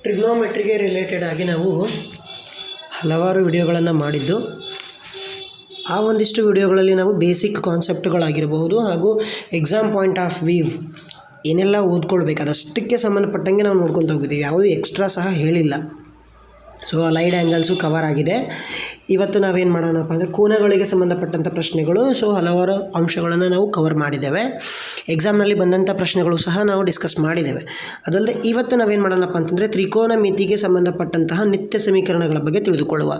ಟ್ರಿಗ್ನೋಮೆಟ್ರಿಗೆ related ಆಗಿ ನಾವು ಹಲವಾರು ವಿಡಿಯೋಗಳನ್ನು ಮಾಡಿದ್ದು. ಆ ಒಂದಿಷ್ಟು ವಿಡಿಯೋಗಳಲ್ಲಿ ನಾವು ಬೇಸಿಕ್ ಕಾನ್ಸೆಪ್ಟ್ಗಳಾಗಿರಬಹುದು ಹಾಗೂ ಎಕ್ಸಾಮ್ ಪಾಯಿಂಟ್ ಆಫ್ ವ್ಯೂ ಏನೆಲ್ಲ ಓದ್ಕೊಳ್ಬೇಕು ಅದಷ್ಟಕ್ಕೆ ಸಂಬಂಧಪಟ್ಟಂಗೆ ನಾವು ನೋಡ್ಕೊತ ಹೋಗಿದ್ದೀವಿ. ಯಾವುದೂ ಎಕ್ಸ್ಟ್ರಾ ಸಹ ಹೇಳಿಲ್ಲ. ಸೊ ಲೈಡ್ ಆ್ಯಂಗಲ್ಸು ಕವರ್ ಆಗಿದೆ. ಇವತ್ತು ನಾವೇನು ಮಾಡೋಣಪ್ಪ ಅಂದರೆ ಕೋನಗಳಿಗೆ ಸಂಬಂಧಪಟ್ಟಂಥ ಪ್ರಶ್ನೆಗಳು. ಸೊ ಹಲವಾರು ಅಂಶಗಳನ್ನು ನಾವು ಕವರ್ ಮಾಡಿದ್ದೇವೆ. ಎಕ್ಸಾಮ್ನಲ್ಲಿ ಬಂದಂಥ ಪ್ರಶ್ನೆಗಳು ಸಹ ನಾವು ಡಿಸ್ಕಸ್ ಮಾಡಿದ್ದೇವೆ. ಅದಲ್ಲದೆ ಇವತ್ತು ನಾವೇನು ಮಾಡೋಣಪ್ಪ ಅಂತಂದರೆ ತ್ರಿಕೋನ ಮಿತಿಗೆ ಸಂಬಂಧಪಟ್ಟಂತಹ ನಿತ್ಯ ಸಮೀಕರಣಗಳ ಬಗ್ಗೆ ತಿಳಿದುಕೊಳ್ಳುವ.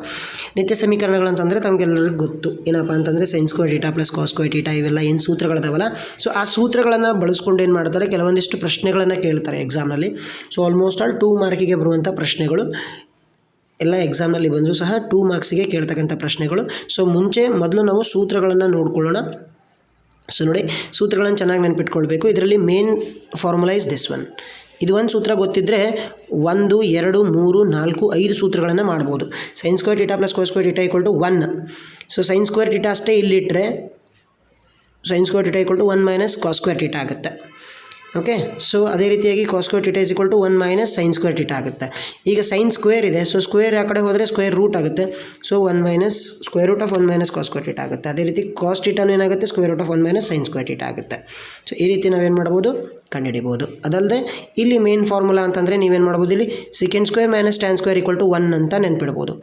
ನಿತ್ಯ ಸಮೀಕರಣಗಳಂತಂದರೆ ತಮಗೆಲ್ಲರಿಗೂ ಗೊತ್ತು ಏನಪ್ಪ ಅಂತಂದರೆ sine square theta plus cos square theta ಇವೆಲ್ಲ ಏನು ಸೂತ್ರಗಳಿದಾವಲ್ಲ. ಸೊ ಆ ಸೂತ್ರಗಳನ್ನು ಬಳಸ್ಕೊಂಡು ಏನು ಮಾಡ್ತಾರೆ, ಕೆಲವೊಂದಿಷ್ಟು ಪ್ರಶ್ನೆಗಳನ್ನು ಕೇಳ್ತಾರೆ ಎಕ್ಸಾಮ್ನಲ್ಲಿ. ಸೊ ಆಲ್ಮೋಸ್ಟ್ ಆಲ್ 2 ಮಾರ್ಕಿಗೆ ಬರುವಂಥ ಪ್ರಶ್ನೆಗಳು ಎಲ್ಲ ಎಕ್ಸಾಮ್ನಲ್ಲಿ ಬಂದರೂ ಸಹ 2 ಮಾರ್ಕ್ಸಿಗೆ ಕೇಳ್ತಕ್ಕಂಥ ಪ್ರಶ್ನೆಗಳು. ಸೊ ಮೊದಲು ನಾವು ಸೂತ್ರಗಳನ್ನು ನೋಡ್ಕೊಳ್ಳೋಣ. ಸೊ ನೋಡಿ, ಸೂತ್ರಗಳನ್ನು ಚೆನ್ನಾಗಿ ನೆನಪಿಟ್ಕೊಳ್ಬೇಕು. ಇದರಲ್ಲಿ main formula is this one. ಇದು ಒಂದು ಸೂತ್ರ ಗೊತ್ತಿದ್ದರೆ 1 2 3 4 5 ಸೂತ್ರಗಳನ್ನು ಮಾಡ್ಬೋದು. Sine square theta plus cos square theta equal to 1. So sine square theta ಅಷ್ಟೇ ಇಲ್ಲಿಟ್ಟರೆ sine square theta equal to 1 minus cos square theta ಆಗುತ್ತೆ. ಓಕೆ, ಸೊ ಅದೇ ರೀತಿಯಾಗಿ cos square theta is equal to 1 minus sine square theta ಆಗುತ್ತೆ. ಈಗ sine square ಇದೆ, so square ಆ ಕಡೆ ಹೋದರೆ ಸ್ಕ್ವೇರ್ ರೂಟ್ ಆಗುತ್ತೆ. So 1 minus square root of 1 minus cos square theta ಆಗುತ್ತೆ. ಅದೇ ರೀತಿ ಕಾಸ್ ಟೀಟಾನು ಏನಾಗುತ್ತೆ, square root of 1 minus sine square theta ಆಗುತ್ತೆ. ಸೊ ಈ ರೀತಿ ನಾವೇನು ಮಾಡ್ಬೋದು, ಕಂಡುಹಿಡಿಬೋದು. ಅದಲ್ಲದೆ ಇಲ್ಲಿ ಮೇನ್ ಫಾರ್ಮುಲಾ ಅಂತಂದರೆ ನೀವೇನು ಮಾಡ್ಬೋದು, ಇಲ್ಲಿ second square minus tan square equal to 1 ಅಂತ ನೆನ್ಪಿಡ್ಬೋದು.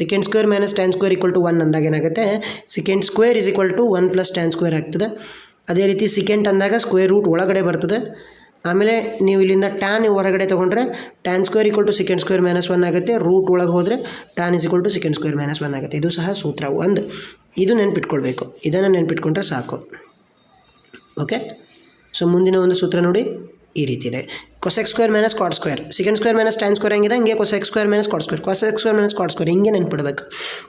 Second square minus tan square equal to 1 ಅಂದಾಗ ಏನಾಗುತ್ತೆ, second square is equal to 1 plus tan square ಆಗ್ತದೆ. ಅದೇ ರೀತಿ ಸೆಕೆಂಡ್ ಅಂದಾಗ ಸ್ಕ್ವೇರ್ ರೂಟ್ ಒಳಗಡೆ ಬರ್ತದೆ. ಆಮೇಲೆ ನೀವು ಇಲ್ಲಿಂದ ಟ್ಯಾನ್ ಹೊರಗಡೆ ತೊಗೊಂಡ್ರೆ tan square equal to secant square minus 1 ಆಗುತ್ತೆ. ರೂಟ್ ಒಳಗೆ ಹೋದರೆ tan is equal to secant square minus 1 ಆಗುತ್ತೆ. ಇದು ಸಹ ಸೂತ್ರ 1. ಇದು ನೆನ್ಪಿಟ್ಕೊಳ್ಬೇಕು. ಇದನ್ನು ನೆನ್ಪಿಟ್ಕೊಂಡ್ರೆ ಸಾಕು. ಓಕೆ, ಸೊ ಮುಂದಿನ ಒಂದು ಸೂತ್ರ ನೋಡಿ, ಈ ರೀತಿ ಇದೆ. Cosec square minus cot square. Second square minus tan square ಹೆಂಗಿದೆ, ಹಂಗೆ cosec square minus cot square. Cosec square minus cot square ಹಿಂಗೆ ನೆನ್ಪಿಡ್ಬೇಕು.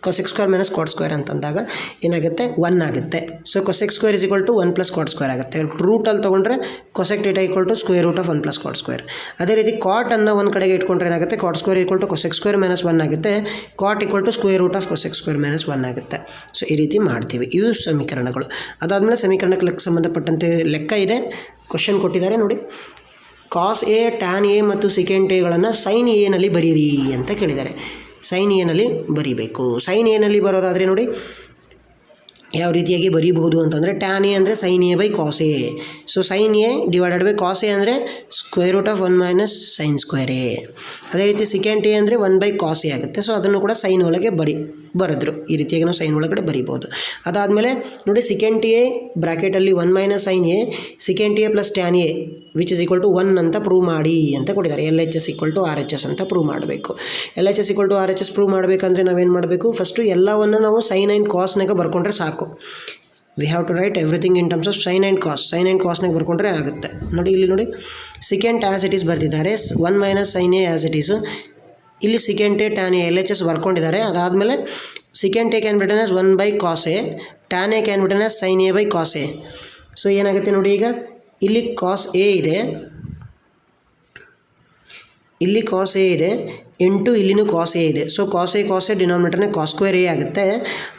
Cosec square minus cot square ಅಂತಂದಾಗ ಏನಾಗುತ್ತೆ, 1 ಆಗುತ್ತೆ. So cosec square is equal to 1 plus cot square ಆಗುತ್ತೆ. ರೂಟಲ್ಲಿ ತೊಗೊಂಡ್ರೆ cosec theta equal to square root of 1 plus cot square. ಅದೇ ರೀತಿ ಕಾಟನ್ನು ಒಂದು ಕಡೆಗೆ ಇಟ್ಕೊಂಡ್ರೆ ಏನಾಗುತ್ತೆ, cot square equal to cosec square minus 1 ಆಗುತ್ತೆ. Cot equal to square root of cosec square minus 1 ಆಗುತ್ತೆ. ಸೊ ಈ ರೀತಿ ಮಾಡ್ತೀವಿ. ಇವು ಸಮೀಕರಣಗಳು. ಅದಾದಮೇಲೆ ಸಮೀಕರಣಕ್ಕೆ ಸಂಬಂಧಪಟ್ಟಂತೆ ಲೆಕ್ಕ ಇದೆ. ಕ್ವಶನ್ ಕೊಟ್ಟಿದ್ದಾರೆ ನೋಡಿ. ಕಾಸ್ ಎ, ಟ್ಯಾನ್ ಎ ಮತ್ತು ಸೆಕೆಂಡ್ ಎಗಳನ್ನು ಸೈನ್ ಎನಲ್ಲಿ ಬರೀರಿ ಅಂತ ಕೇಳಿದ್ದಾರೆ. ಸೈನ್ ಎನಲ್ಲಿ ಬರೀಬೇಕು. ಸೈನ್ ಎನಲ್ಲಿ ಬರೋದಾದರೆ ನೋಡಿ ಯಾವ ರೀತಿಯಾಗಿ ಬರೀಬಹುದು ಅಂತಂದರೆ, ಟ್ಯಾನ್ ಎ ಅಂದರೆ sine A by cos A. So sine A divided by cos A ಅಂದರೆ square root of 1 minus sine square A. ಅದೇ ರೀತಿ ಸೆಕೆಂಡ್ ಎ ಅಂದರೆ 1 ಬೈ ಕಾಸ್ ಎ ಆಗುತ್ತೆ. ಸೊ ಅದನ್ನು ಕೂಡ ಸೈನ್ ಒಳಗೆ ಬರೆದ್ರು. ಈ ರೀತಿಯಾಗಿ ನಾವು ಸೈನ್ ಒಳಗಡೆ ಬರೀಬೋದು. ಅದಾದಮೇಲೆ ನೋಡಿ, ಸೆಕೆಂಡ್ ಎ ಬ್ರ್ಯಾಕೆಟಲ್ಲಿ 1 minus sine A, second A plus tan A which is equal to 1 ಅಂತ ಪ್ರೂವ್ ಮಾಡಿ ಅಂತ ಕೊಟ್ಟಿದ್ದಾರೆ. LHS ಈಕ್ವಲ್ ಟು RHS ಅಂತ ಪ್ರೂವ್ ಮಾಡಬೇಕು. LHS equal to RHS prove ಮಾಡಬೇಕಂದ್ರೆ ನಾವೇನು ಮಾಡಬೇಕು, ಫಸ್ಟು ಎಲ್ಲವನ್ನು ನಾವು ಸೈನ್ ಆ್ಯಂಡ್ ಕಾಸ್ನಾಗ ಬರ್ಕೊಂಡ್ರೆ ಸಾಕು. We have to write everything in terms of sine and cos. Sine and ಕಾಸ್ನಾಗ ಬರ್ಕೊಂಡ್ರೆ ಆಗುತ್ತೆ. ನೋಡಿ ಇಲ್ಲಿ ನೋಡಿ, ಸೆಕೆಂಡ್ ಆ್ಯಸ್ ಇಟ್ ಈಸ್ ಬರ್ತಿದ್ದಾರೆ. 1 minus sine A as it is. ಇಲ್ಲಿ second A tan A LHS ಬರ್ಕೊಂಡಿದ್ದಾರೆ. ಅದಾದಮೇಲೆ second A can be written as 1 by cos A, tan A can be written as sine A by cos A. So ಏನಾಗುತ್ತೆ ನೋಡಿ, ಈಗ ಇಲ್ಲಿ ಕಾಸ್ A ಇದೆ, ಇಲ್ಲಿ ಕಾಸ್ A ಇದೆ, ಇಂಟು ಇಲ್ಲಿನೂ ಕಾಸ್ ಎ ಇದೆ. ಸೊ ಕಾಸ್ ಎ ಡಿನಾಮಿನೇಟರ್ನೇ ಕಾಸ್ ಸ್ಕ್ವೇರ್ ಎ ಆಗುತ್ತೆ.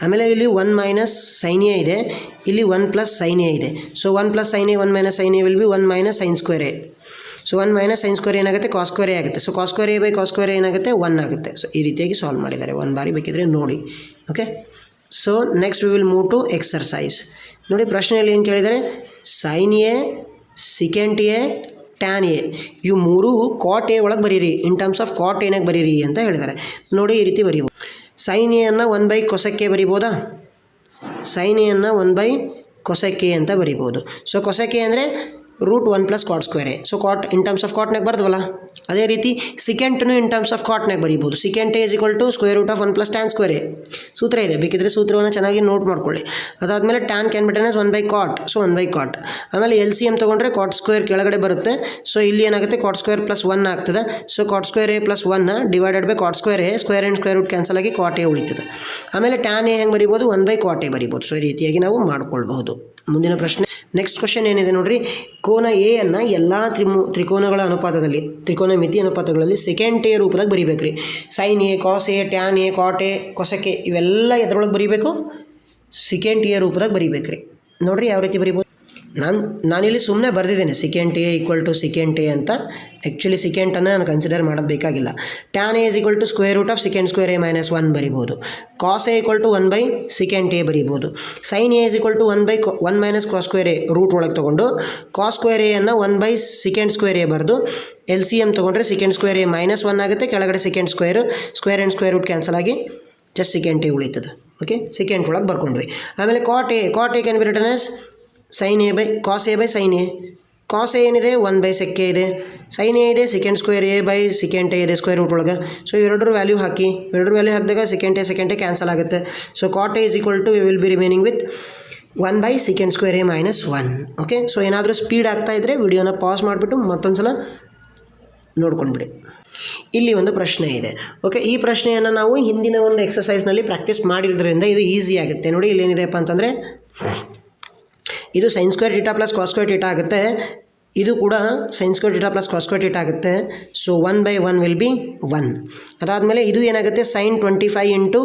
ಆಮೇಲೆ ಇಲ್ಲಿ 1 ಮೈನಸ್ ಸೈನ್ ಎ ಇದೆ, ಇಲ್ಲಿ 1 ಪ್ಲಸ್ ಸೈನ್ ಎ ಇದೆ. So 1 plus sine A 1 minus sine A will be 1 minus sine square A. So 1 minus sine square ಏನಾಗುತ್ತೆ, cos square A ಆಗುತ್ತೆ. So cos square A by cos square ಏನಾಗುತ್ತೆ, 1 ಆಗುತ್ತೆ. So ಈ ರೀತಿಯಾಗಿ solve ಮಾಡಿದ್ದಾರೆ. 1 ಬಾರಿ ಬೇಕಿದ್ರೆ ನೋಡಿ. Okay, so next we will move to exercise. ನೋಡಿ, ಪ್ರಶ್ನೆಯಲ್ಲಿ ಏನು ಕೇಳಿದ್ದಾರೆ, sine A, second A, tan A ಇವು ಮೂರು ಕಾಟ್ ಎ ಒಳಗೆ ಬರೀರಿ. ಇನ್ ಟರ್ಮ್ಸ್ ಆಫ್ ಕಾಟ್ ಏನಾಗ ಬರೀರಿ ಅಂತ ಹೇಳಿದ್ದಾರೆ. ನೋಡಿ ಈ ರೀತಿ ಬರೀಬೋದು. ಸೈನ್ ಎನ್ನು 1 ಬೈ ಕೊಸೆಕ್ ಎ ಬರಿಬೋದಾ, ಸೈನ್ ಎನ್ನು 1 ಬೈ ಕೊಸೆಕ್ ಎ ಅಂತ ಬರಿಬೋದು. ಸೊ ಕೊಸೆಕ್ ಎ ಅಂದರೆ root 1 plus cot square A. So cot in terms of ಕಾಟ್ನಾಗ ಬರ್ದವಲ್ಲ. ಅದೇ ರೀತಿ ಸೆಕೆಂಡ್ನು ಇನ್ ಟರ್ಮ್ಸ್ ಆಫ್ ಕಾಟ್ನಾಗ ಬರೀಬೋದು. Second A is equal to square root of 1 plus tan square A. ಸೂತ್ರ ಇದೆ, ಬೇಕಿದ್ರೆ ಸೂತ್ರವನ್ನು ಚೆನ್ನಾಗಿ ನೋಟ್ ಮಾಡ್ಕೊಳ್ಳಿ. ಅದಾದಮೇಲೆ tan can be written as 1 by cot. So 1 by ಕಾಟ್. ಆಮೇಲೆ LCM ತೊಗೊಂಡ್ರೆ ಕಾಟ್ ಸ್ಕ್ವೇರ್ ಕೆಳಗಡೆ ಬರುತ್ತೆ. ಸೊ ಇಲ್ಲಿ ಏನಾಗುತ್ತೆ, ಕಾಟ್ ಸ್ಕ್ವೇರ್ ಪ್ಲಸ್ 1 ಆಗ್ತದೆ. So cot square A plus 1 divided by cot square A, square and square root cancel ಆಗಿ ಕಾಟ್ ಎ ಉಳಿತದೆ. ಆಮೇಲೆ ಟ್ಯಾನ್ ಎ ಹೆಂಗೆ ಬರಿಬೋದು, 1 ಬೈ ಕಾಟ್ ಎ ಬರಿಬೋದು. ಸೊ ಈ ರೀತಿಯಾಗಿ ನಾವು ಮಾಡ್ಕೊಳ್ಬಹುದು. ಮುಂದಿನ ಪ್ರಶ್ನೆ, ನೆಕ್ಸ್ಟ್ ಕ್ವಶನ್ ಏನಿದೆ ನೋಡ್ರಿ. ಕೋನ ಎ ಅನ್ನು ಎಲ್ಲ ತ್ರಿಕೋನಗಳ ಅನುಪಾತದಲ್ಲಿ, ತ್ರಿಕೋನ ಮಿತಿ ಅನುಪಾತಗಳಲ್ಲಿ ಸೆಕೆಂಡ್ ಎ ರೂಪದಾಗ ಬರಿಬೇಕು ರೀ. Sine A, cos A, tan A, cot A, cosec A ಇವೆಲ್ಲ ಎದ್ರೊಳಗೆ ಬರೀಬೇಕು, ಸೆಕೆಂಡ್ ಎ ರೂಪದಾಗ ಬರಿಬೇಕು ರೀ. ನೋಡಿರಿ ಯಾವ ರೀತಿ ಬರಿಬೋದು. ನಾನಿಲ್ಲಿ ಸುಮ್ಮನೆ ಬರೆದಿದ್ದೇನೆ secant A equal to secant A ಅಂತ. ಆ್ಯಕ್ಚುಲಿ ಸಿಕೆಂಟನ್ನು ನಾನು ಕನ್ಸಿಡರ್ ಮಾಡೋದು ಬೇಕಾಗಿಲ್ಲ. Tan A is equal to square root of secant square A minus 1 ಬರಿಬೋದು. Cos A equal to 1 by secant A ಬರಿಬೋದು. Sine A is equal to 1 minus cos square A root ಒಳಗೆ ತೊಗೊಂಡು cos square ಎನ್ನು 1 by secant square A ಬರೆದು L C M ತೊಗೊಂಡ್ರೆ secant square A minus 1 ಆಗುತ್ತೆ. ಕೆಳಗಡೆ secant square and square root cancel ಆಗಿ just secant A ಉಳಿತದೆ. Okay, secant ಒಳಗೆ ಬರ್ಕೊಂಡ್ವಿ. ಆಮೇಲೆ cot A can be written as sine A by cos A by sine A. Cos A ಏನಿದೆ 1 by sec A ಇದೆ. Sine A ಇದೆ secant square A by secant A ಇದೆ square root ಒಳಗೆ. So ಇವೆರಡರ value ಹಾಕಿದಾಗ secant A cancel ಆಗುತ್ತೆ. So cot A is equal to will B remaining with 1 by secant square A minus 1. Okay, so ಏನಾದರೂ speed ಆಗ್ತಾ ಇದ್ದರೆ ವಿಡಿಯೋನ pass ಮಾಡಿಬಿಟ್ಟು ಮತ್ತೊಂದು ಸಲ ನೋಡ್ಕೊಂಡ್ಬಿಡಿ. ಇಲ್ಲಿ ಒಂದು ಪ್ರಶ್ನೆ ಇದೆ. ಓಕೆ, ಈ ಪ್ರಶ್ನೆಯನ್ನು ನಾವು ಹಿಂದಿನ ಒಂದು ಎಕ್ಸಸೈಸ್ನಲ್ಲಿ ಪ್ರಾಕ್ಟೀಸ್ ಮಾಡಿರೋದ್ರಿಂದ ಇದು ಈಸಿ ಆಗುತ್ತೆ. ನೋಡಿ ಇಲ್ಲಿ ಏನಿದೆಪ್ಪ ಅಂತಂದರೆ ಇದು sine square theta plus cos square theta ಆಗುತ್ತೆ. ಇದು ಕೂಡ sine square theta plus cos square theta ಆಗುತ್ತೆ. So 1 by 1 will be 1. ಅದಾದಮೇಲೆ ಇದು ಏನಾಗುತ್ತೆ ಸೈನ್ 25 ಇಂಟು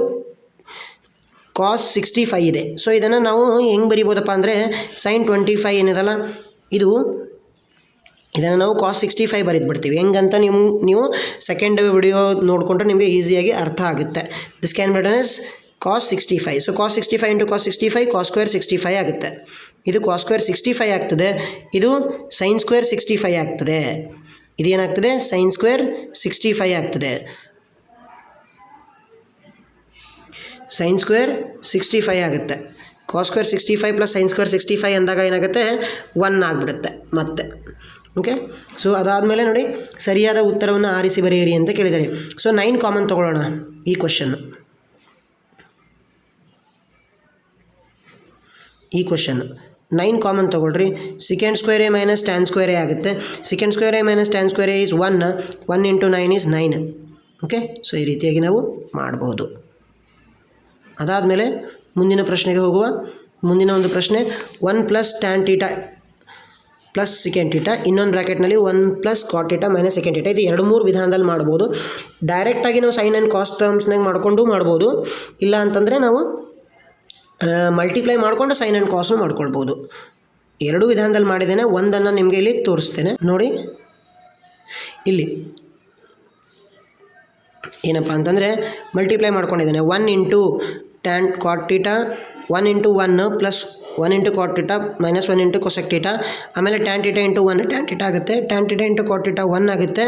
ಕಾಸ್ 65 ಇದೆ. ಸೊ ಇದನ್ನು ನಾವು ಹೆಂಗೆ ಬರಿಬೋದಪ್ಪ ಅಂದರೆ ಸೈನ್ 25 ಏನಿದಲ್ಲ ಇದನ್ನು ನಾವು ಕಾಸ್ 65 ಬರೆದ್ಬಿಡ್ತೀವಿ. ಹೆಂಗಂತ ನೀವು ಸೆಕೆಂಡ್ ವಿಡಿಯೋ ನೋಡಿಕೊಂಡ್ರೆ ನಿಮಗೆ ಈಸಿಯಾಗಿ ಅರ್ಥ ಆಗುತ್ತೆ. This can be written as cos 65. So cos 65 into cos 65 cos square 65 ಆಗುತ್ತೆ. ಇದು ಕಾಸ್ ಸ್ಕ್ವೇರ್ 65 ಆಗ್ತದೆ. ಇದು ಸೈನ್ ಸ್ಕ್ವೇರ್ 65 ಆಗ್ತದೆ. ಇದೇನಾಗ್ತದೆ ಸೈನ್ ಸ್ಕ್ವೇರ್ 65 ಆಗ್ತದೆ. ಸೈನ್ ಸ್ಕ್ವೇರ್ 65 ಆಗುತ್ತೆ. Cos square 65 plus sine square 65 ಅಂದಾಗ ಏನಾಗುತ್ತೆ 1 ಆಗಿಬಿಡುತ್ತೆ ಮತ್ತೆ. ಓಕೆ, ಸೊ ಅದಾದಮೇಲೆ ನೋಡಿ ಸರಿಯಾದ ಉತ್ತರವನ್ನು ಆರಿಸಿ ಬರೆಯಿರಿ ಅಂತ ಕೇಳಿದ್ದಾರೆ. ಸೊ 9 ಕಾಮನ್ ತೊಗೊಳ್ಳೋಣ ಈ ಕ್ವಶನ್ನು. ಈ ಕ್ವಶನ್ 9 ಕಾಮನ್ ತೊಗೊಳ್ರಿ. Secant square A minus tan square A ಆಗುತ್ತೆ. Secant square A minus tan square A is 1 into 9 is 9. Okay, so ಈ ರೀತಿಯಾಗಿ ನಾವು ಮಾಡಬಹುದು. ಅದಾದಮೇಲೆ ಮುಂದಿನ ಪ್ರಶ್ನೆಗೆ ಹೋಗುವ. ಮುಂದಿನ ಒಂದು ಪ್ರಶ್ನೆ 1 plus tan theta plus secant theta, ಇನ್ನೊಂದು ಬ್ರ್ಯಾಕೆಟ್ನಲ್ಲಿ 1 plus cot theta minus secant theta. ಇದು 2-3 ವಿಧಾನದಲ್ಲಿ ಮಾಡ್ಬೋದು. ಡೈರೆಕ್ಟಾಗಿ ನಾವು ಸೈನ್ ಆ್ಯಂಡ್ ಕಾಸ್ಟ್ ಟರ್ಮ್ಸ್ನಾಗ ಮಾಡ್ಕೊಂಡು ಮಾಡ್ಬೋದು. ಇಲ್ಲ ಅಂತಂದರೆ ನಾವು ಮಲ್ಟಿಪ್ಲೈ ಮಾಡಿಕೊಂಡು ಸೈನ್ ಆ್ಯಂಡ್ ಕಾಸ್ನು ಮಾಡ್ಕೊಳ್ಬೋದು. 2 ವಿಧಾನದಲ್ಲಿ ಮಾಡಿದ್ದೇನೆ. ಒಂದನ್ನು ನಿಮಗೆ ಇಲ್ಲಿ ತೋರಿಸ್ತೇನೆ ನೋಡಿ. ಇಲ್ಲಿ ಏನಪ್ಪ ಅಂತಂದರೆ ಮಲ್ಟಿಪ್ಲೈ ಮಾಡ್ಕೊಂಡಿದ್ದೇನೆ. 1 into tan cot theta 1 into 1 plus 1 into cot theta minus 1 into cosec theta. ಆಮೇಲೆ tan theta into 1 tan theta ಆಗುತ್ತೆ. Tan theta into cot theta 1 ಆಗುತ್ತೆ.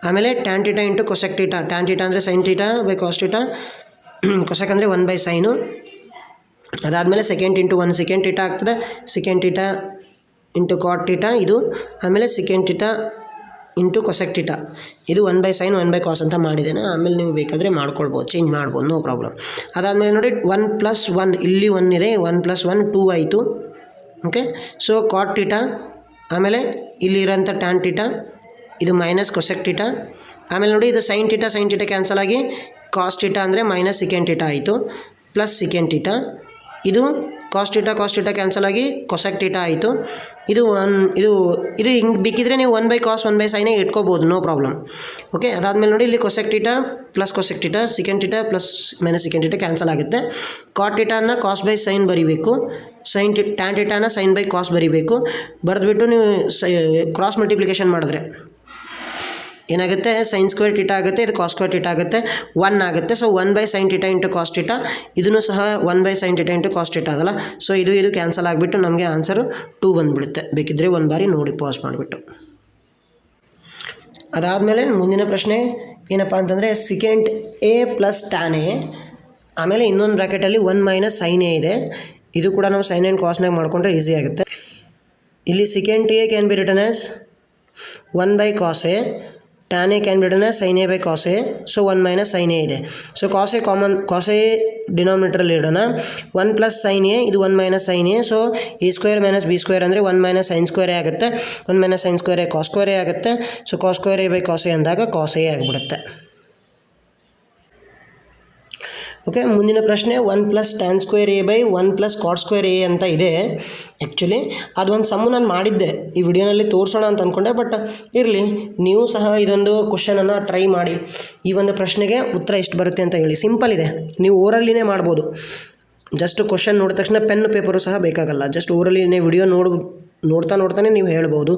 ಆಮೇಲೆ tan theta into cosec theta. Tan theta ಅಂದರೆ sine theta by cos theta, cosec ಅಂದರೆ 1 by sine. ಅದಾದಮೇಲೆ secant into 1 secant theta ಆಗ್ತದೆ. Secant theta into cot theta ಇದು. ಆಮೇಲೆ second theta into cosec theta ಇದು 1 by sign 1 by ಕಾಸ್ ಅಂತ ಮಾಡಿದ್ದೇನೆ. ಆಮೇಲೆ ನೀವು ಬೇಕಾದರೆ ಮಾಡ್ಕೊಳ್ಬೋದು, ಚೇಂಜ್ ಮಾಡ್ಬೋದು, ನೋ ಪ್ರಾಬ್ಲಮ್. ಅದಾದಮೇಲೆ ನೋಡಿ 1 ಪ್ಲಸ್ 1 ಇಲ್ಲಿ 1 ಇದೆ. 1 ಪ್ಲಸ್ 1 2 ಆಯಿತು. ಓಕೆ, ಸೊ ಕಾಟ್ ಟೀಟಾ ಆಮೇಲೆ ಇಲ್ಲಿರೋಂಥ ಟ್ಯಾನ್ ಟೀಟಾ ಇದು ಮೈನಸ್ ಕೊಸೆಕ್ ಟೀಟಾ. ಆಮೇಲೆ ನೋಡಿ ಇದು ಸೈನ್ ಟೀಟಾ ಕ್ಯಾನ್ಸಲ್ ಆಗಿ ಕಾಸ್ ಟೀಟಾ ಅಂದರೆ ಮೈನಸ್ ಸಿಕೆಂಡ್ ಟೀಟಾ ಆಯಿತು ಪ್ಲಸ್ ಸಿಕೆಂಡ್ ಟೀಟಾ. ಇದು ಕಾಸ್ ಟೀಟಾ ಕ್ಯಾನ್ಸಲ್ ಆಗಿ ಕೊಸೆಕ್ ಟೀಟಾ ಆಯಿತು. ಇದು ಹಿಂಗೆ ಬೇಕಿದ್ರೆ ನೀವು 1 ಬೈ ಕಾಸ್ 1 ಬೈ ಸೈನೇ ಇಟ್ಕೋಬೋದು, ನೋ ಪ್ರಾಬ್ಲಮ್. ಓಕೆ, ಅದಾದಮೇಲೆ ನೋಡಿ ಇಲ್ಲಿ cosec theta plus cosec theta secant theta plus minus secant theta cancel ಆಗುತ್ತೆ. ಕಾಟ್ ಟೀಟಾನ ಕಾಸ್ ಬೈ ಸೈನ್ ಬರೀಬೇಕು. ಟ್ಯಾನ್ ಟೀಟಾನ ಸೈನ್ ಬೈ ಕಾಸ್ ಬರೀಬೇಕು. ಬರೆದ್ಬಿಟ್ಟು ನೀವು ಕ್ರಾಸ್ ಮಲ್ಟಿಪ್ಲಿಕೇಶನ್ ಮಾಡಿದ್ರೆ ಏನಾಗುತ್ತೆ ಸೈನ್ ಸ್ಕ್ವೇರ್ ಟೀಟಾ ಆಗುತ್ತೆ. ಇದು ಕಾಸ್ ಸ್ಕ್ವೇರ್ ಟೀಟಾ ಆಗುತ್ತೆ 1 ಆಗುತ್ತೆ. So 1 by sine theta into cos theta. ಇದನ್ನು ಸಹ 1 by sine theta into cos theta ಅದಲ್ಲ. ಸೊ ಇದು ಕ್ಯಾನ್ಸಲ್ ಆಗಿಬಿಟ್ಟು ನಮಗೆ ಆನ್ಸರು 2 ಬಂದುಬಿಡುತ್ತೆ. ಬೇಕಿದ್ದರೆ ಒಂದು ಬಾರಿ ನೋಡಿ ಪಾಸ್ ಮಾಡಿಬಿಟ್ಟು. ಅದಾದಮೇಲೆ ಮುಂದಿನ ಪ್ರಶ್ನೆ ಏನಪ್ಪ ಅಂತಂದರೆ secant A plus tan A, ಆಮೇಲೆ ಇನ್ನೊಂದು ಬ್ರ್ಯಾಕೆಟಲ್ಲಿ 1 ಮೈನಸ್ ಸೈನ್ ಎ ಇದೆ. ಇದು ಕೂಡ ನಾವು ಸೈನ್ ಆ್ಯಂಡ್ ಕಾಸ್ನಾಗ ಮಾಡಿಕೊಂಡ್ರೆ ಈಸಿ ಆಗುತ್ತೆ. ಇಲ್ಲಿ secant A can be written as 1 by cos A. Tan A can be written as sine A by cos A. So 1 minus sine A ಇದೆ. ಸೊ ಕಾಸ್ ಎ ಡಿನಾಮಿನೇಟರಲ್ಲಿ ಇಡೋಣ. 1 ಪ್ಲಸ್ ಸೈನ್ ಎ ಇದು 1 minus sine A. So A square minus B square ಅಂದರೆ 1 minus sine square A ಆಗುತ್ತೆ. 1 minus sine square A cos square A ಆಗುತ್ತೆ. So cos square A by cos A ಅಂದಾಗ cos A ಆಗಿಬಿಡುತ್ತೆ. Okay, ಮುಂದಿನ ಪ್ರಶ್ನೆ 1 plus tan square A by 1 plus cot square A ಅಂತ ಇದೆ. Actually ಅದೊಂದು sum ನಾನು ಮಾಡಿದ್ದೆ, ಈ ವಿಡಿಯೋನಲ್ಲಿ ತೋರಿಸೋಣ ಅಂತ ಅಂದ್ಕೊಂಡೆ. ಬಟ್ ಇರಲಿ, ನೀವು ಸಹ ಇದೊಂದು ಕ್ವಶನನ್ನು ಟ್ರೈ ಮಾಡಿ. ಈ ಒಂದು ಪ್ರಶ್ನೆಗೆ ಉತ್ತರ ಎಷ್ಟು ಬರುತ್ತೆ ಅಂತ ಹೇಳಿ. ಸಿಂಪಲ್ ಇದೆ, ನೀವು ಓರಲ್ಲಿನೇ ಮಾಡ್ಬೋದು. ಜಸ್ಟ್ ಕ್ವಶನ್ ನೋಡಿದ ತಕ್ಷಣ ಪೆನ್ ಪೇಪರು ಸಹ ಬೇಕಾಗಲ್ಲ. ಜಸ್ಟ್ ಓರಲ್ಲಿನೇ ವಿಡಿಯೋ ನೋಡ್ತಾನೆ ನೀವು ಹೇಳ್ಬೋದು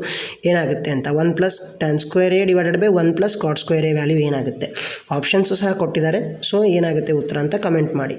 ಏನಾಗುತ್ತೆ ಅಂತ. 1 + tan square A divided by 1 + cot square A value ಏನಾಗುತ್ತೆ. ಆಪ್ಷನ್ಸು ಸಹ ಕೊಟ್ಟಿದ್ದಾರೆ. ಸೊ ಏನಾಗುತ್ತೆ ಉತ್ತರ ಅಂತ ಕಮೆಂಟ್ ಮಾಡಿ.